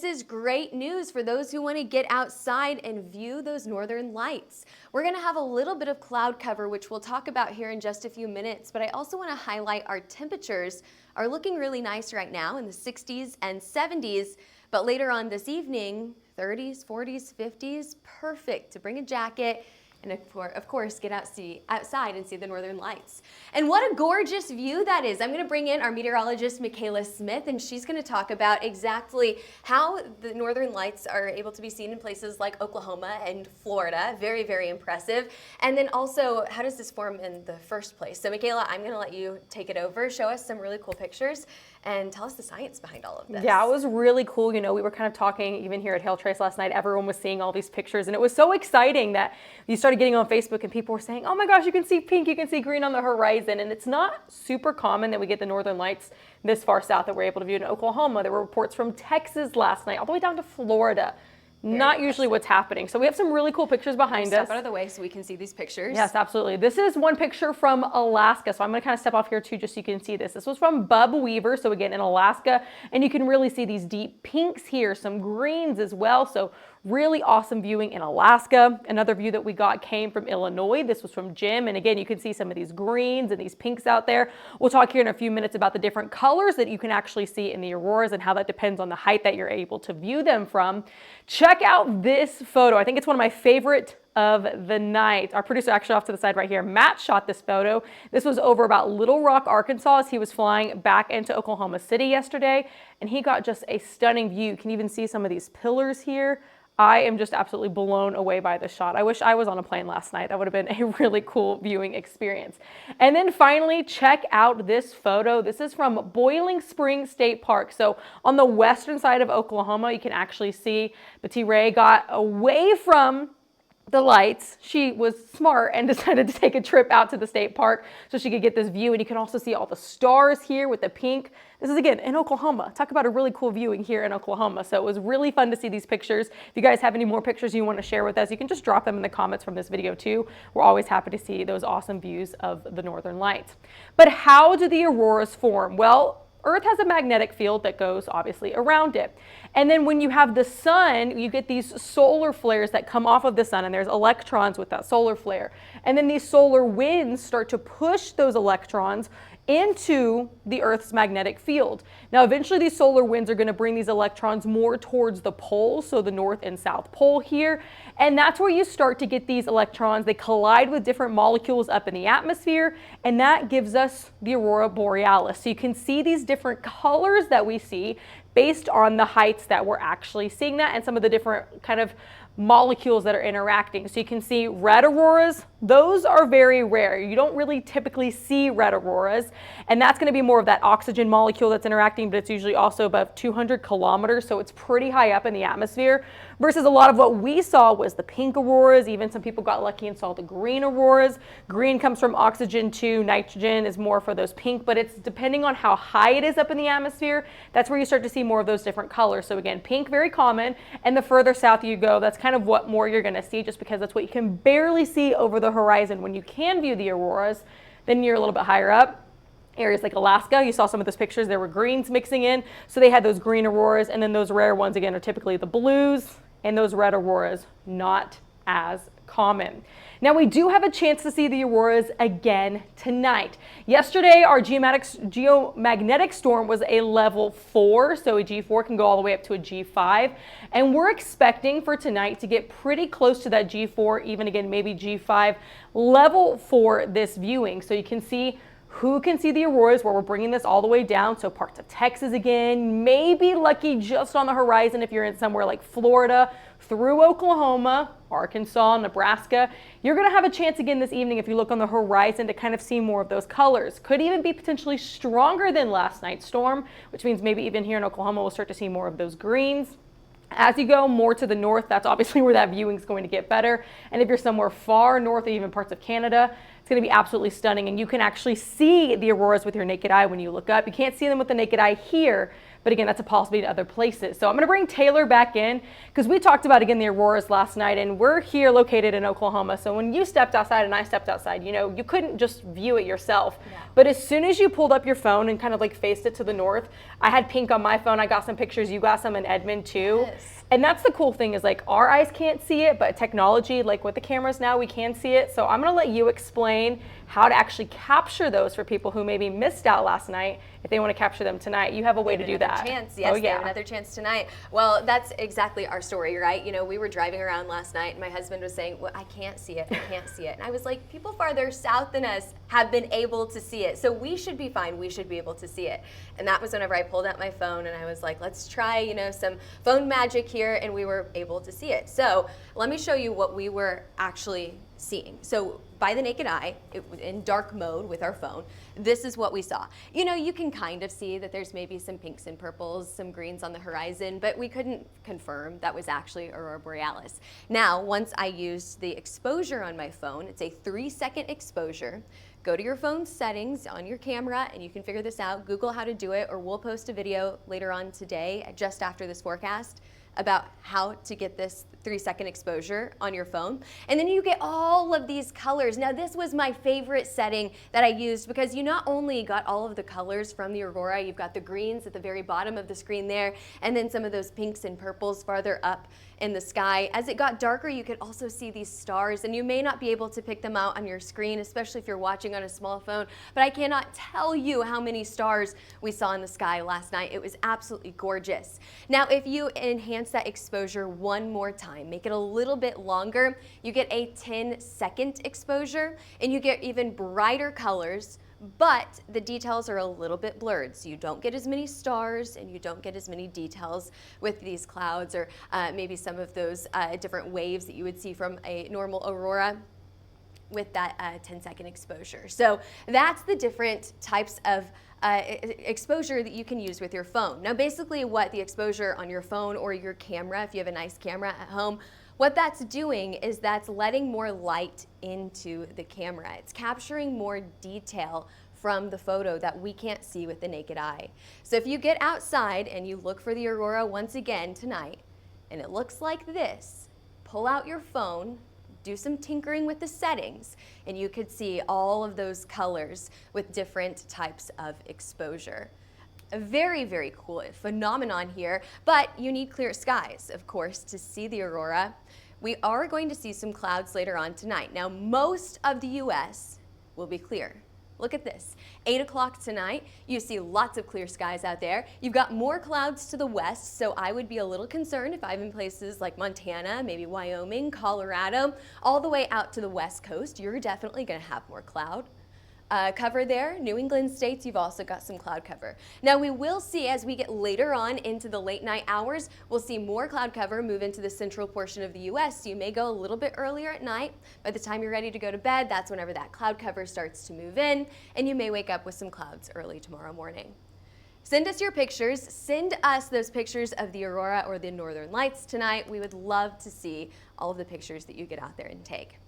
is great news for those who want to get outside and view those northern lights. We're going to have a little bit of cloud cover, which we'll talk about here in just a few minutes, but I also want to highlight our temperatures are looking really nice right now in the 60s and 70s, but later on this evening, 30s, 40s, 50s, perfect to bring a jacket and of course get outside and see the northern lights. And what a gorgeous view that is. I'm going to bring in our meteorologist Michaela Smith, and she's going to talk about exactly how the northern lights are able to be seen in places like Oklahoma and Florida. Very, very impressive. And then also, how does this form in the first place? So Michaela, I'm going to let you take it over, show us some really cool pictures, and tell us the science behind all of this. Yeah, it was really cool. You know, we were kind of talking even here at HailTrace last night. Everyone was seeing all these pictures, and it was so exciting that you started getting on Facebook and people were saying, oh my gosh, you can see pink, you can see green on the horizon. And it's not super common that we get the northern lights this far south that we're able to view in Oklahoma. There were reports from Texas last night, all the way down to Florida. Not usually what's happening. So we have some really cool pictures behind us. Step out of the way so we can see these pictures. Yes, absolutely. This is one picture from Alaska. So I'm going to kind of step off here too, just so you can see this. This was from Bub Weaver. So again, in Alaska, and you can really see these deep pinks here, some greens as well. So really awesome viewing in Alaska. Another view that we got came from Illinois. This was from Jim. And again, you can see some of these greens and these pinks out there. We'll talk here in a few minutes about the different colors that you can actually see in the auroras and how that depends on the height that you're able to view them from. Check out this photo. I think it's one of my favorite of the night. Our producer actually off to the side right here, Matt, shot this photo. This was over about Little Rock, Arkansas, as he was flying back into Oklahoma City yesterday. And he got just a stunning view. You can even see some of these pillars here. I am just absolutely blown away by this shot. I wish I was on a plane last night. That would have been a really cool viewing experience. And then finally, check out this photo. This is from Boiling Spring State Park. So on the western side of Oklahoma, you can actually see Betty Ray got away from the lights. She was smart and decided to take a trip out to the state park so she could get this view. And you can also see all the stars here with the pink. This is again in Oklahoma. Talk about a really cool viewing here in Oklahoma. So it was really fun to see these pictures. If you guys have any more pictures you want to share with us, you can just drop them in the comments from this video too. We're always happy to see those awesome views of the northern lights. But how do the auroras form? Well, Earth has a magnetic field that goes obviously around it. And then when you have the sun, you get these solar flares that come off of the sun, and there's electrons with that solar flare. And then these solar winds start to push those electrons into the Earth's magnetic field. Now, eventually these solar winds are going to bring these electrons more towards the poles, so the North and South Pole here. And that's where you start to get these electrons. They collide with different molecules up in the atmosphere, and that gives us the Aurora Borealis. So you can see these different colors that we see based on the heights that we're actually seeing that and some of the different kind of molecules that are interacting. So you can see red auroras. Those are very rare. You don't really typically see red auroras, and that's going to be more of that oxygen molecule that's interacting, but it's usually also above 200 kilometers, so it's pretty high up in the atmosphere, versus a lot of what we saw was the pink auroras. Even some people got lucky and saw the green auroras. Green comes from oxygen too. Nitrogen is more for those pink, but it's depending on how high it is up in the atmosphere. That's where you start to see more of those different colors. So again, pink, very common, and the further south you go, that's kind of what more you're going to see, just because that's what you can barely see over the horizon when you can view the auroras. Then you're a little bit higher up. Areas like Alaska, you saw some of those pictures, there were greens mixing in, so they had those green auroras, and then those rare ones again are typically the blues, and those red auroras not as common. Now we do have a chance to see the auroras again tonight. Yesterday our geomagnetic storm was a level 4, so a G4 can go all the way up to a G5, and we're expecting for tonight to get pretty close to that G4, even again maybe G5 level for this viewing. So you can see who can see the auroras where we're bringing this all the way down. So parts of Texas again, maybe lucky just on the horizon if you're in somewhere like Florida, through Oklahoma, Arkansas, Nebraska. You're going to have a chance again this evening if you look on the horizon to kind of see more of those colors. Could even be potentially stronger than last night's storm, which means maybe even here in Oklahoma we'll start to see more of those greens. As you go more to the north, that's obviously where that viewing is going to get better. And if you're somewhere far north, or even parts of Canada, it's going to be absolutely stunning. And you can actually see the auroras with your naked eye when you look up. You can't see them with the naked eye here, but again, that's a possibility to other places. So I'm gonna bring Taylor back in because we talked about, again, the auroras last night, and we're here located in Oklahoma. So when you stepped outside and I stepped outside, you know, you couldn't just view it yourself. Yeah. But as soon as you pulled up your phone and kind of like faced it to the north, I had pink on my phone. I got some pictures. You got some in Edmond too. Yes. And that's the cool thing is like our eyes can't see it, but technology, like with the cameras now, we can see it. So I'm gonna let you explain how to actually capture those for people who maybe missed out last night. If they want to capture them tonight, you have a way to do that. Chance. Yes, they have another chance tonight. Well, that's exactly our story, right? You know, we were driving around last night and my husband was saying, well, I can't see it, I can't see it. And I was like, people farther south than us have been able to see it. So we should be fine, we should be able to see it. And that was whenever I pulled out my phone and I was like, let's try, you know, some phone magic here, and we were able to see it. So let me show you what we were actually seeing. So by the naked eye, in dark mode with our phone, this is what we saw. You know, you can kind of see that there's maybe some pinks and purples, some greens on the horizon, but we couldn't confirm that was actually Aurora Borealis. Now, once I used the exposure on my phone, it's a 3-second exposure. Go to your phone settings on your camera and you can figure this out. Google how to do it, or we'll post a video later on today, just after this forecast, about how to get this 3-second exposure on your phone. And then you get all of these colors. Now this was my favorite setting that I used because you not only got all of the colors from the aurora, you've got the greens at the very bottom of the screen there, and then some of those pinks and purples farther up in the sky. As it got darker, you could also see these stars, and you may not be able to pick them out on your screen, especially if you're watching on a small phone, but I cannot tell you how many stars we saw in the sky last night. It was absolutely gorgeous. Now, if you enhance that exposure one more time, make it a little bit longer, you get a 10-second exposure, and you get even brighter colors, but the details are a little bit blurred, so you don't get as many stars and you don't get as many details with these clouds, or maybe some of those different waves that you would see from a normal aurora with that 10-second exposure. So that's the different types of exposure that you can use with your phone. Now basically what the exposure on your phone or your camera, if you have a nice camera at home, what that's doing is that's letting more light into the camera. It's capturing more detail from the photo that we can't see with the naked eye. So if you get outside and you look for the aurora once again tonight, and it looks like this, pull out your phone, do some tinkering with the settings, and you could see all of those colors with different types of exposure. A very, very cool phenomenon here, but you need clear skies, of course, to see the aurora. We are going to see some clouds later on tonight. Now, most of the U.S. will be clear. Look at this. 8 o'clock tonight, you see lots of clear skies out there. You've got more clouds to the west, so I would be a little concerned if I'm in places like Montana, maybe Wyoming, Colorado, all the way out to the west coast. You're definitely going to have more cloud cover there. New England states, you've also got some cloud cover. Now we will see, as we get later on into the late night hours, we'll see more cloud cover move into the central portion of the U.S. So you may go a little bit earlier at night. By the time you're ready to go to bed, that's whenever that cloud cover starts to move in, and you may wake up with some clouds early tomorrow morning. Send us your pictures. Send us those pictures of the aurora or the northern lights tonight. We would love to see all of the pictures that you get out there and take.